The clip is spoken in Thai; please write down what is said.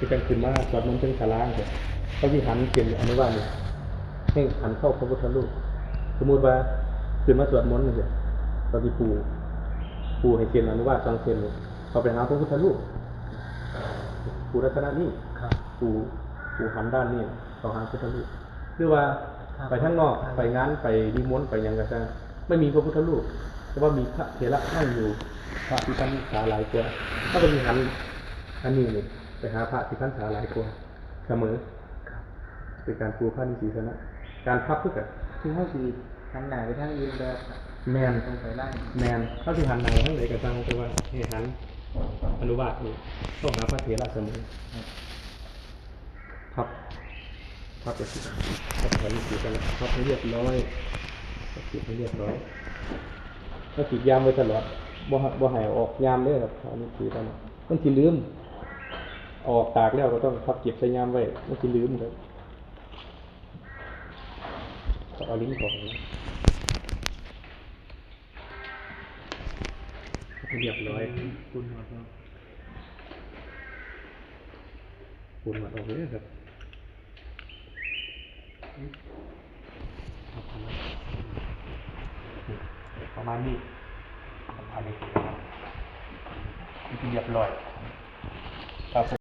คือจังขึ้นมาสวดมนต์เชิงศาลาเนี่ยเขาที่หันเปลี่ยนอนุบาลเนี่ยให้หันเข้าพระพุทธรูปสมมุติว่าขึ้นมาสวดมนต์เนี่ยตอนที่ปูให้เขียนอนุบาล2เขียนเขาไปหาพระพุทธรูปปูลักษณะนี้ปูหันด้านนี้เขาหาพระพุทธรูปหรือว่าไปข้างนอกไปงานไปนิมนต์ไปยังกระชังไม่มีพระพุทธรูปแต่ว่ามีพระเถระนั่งอยู่พระที่ท่านสาหลายกว่าถ้าเป็นหันอันนี้เนี่ยไปหาพระที่ท่านสาหลายกว่าเสมอเป็นการปูพระนิสีสนะการพับเพื่อกันที่เขาสีหันหน้าไปทางอื่นแบบแมนตรงไปไล่แมนเขาที่หันหน้าทั้งไหนกระชังแต่ว่าให้หันอนุบาตนี่ต้องหาพระเถระเสมอพับไปสิพับพระนิสีสนะพับให้เรียบร้อยติดให้เรียบร้อยถ้าติดยามไว้ตลอดบ่หายออกยามเลยครับอันนี้คือตอนมันสิลืมออกตากแล้วก็ต้องพับเก็บใส่ยามไว้มันสิลืมครับเอาลิ้นก่อนนะเรียบร้อยปูนหมดออกเลยครับประมาณนี้อันนี้คือเรียบร้อยครับ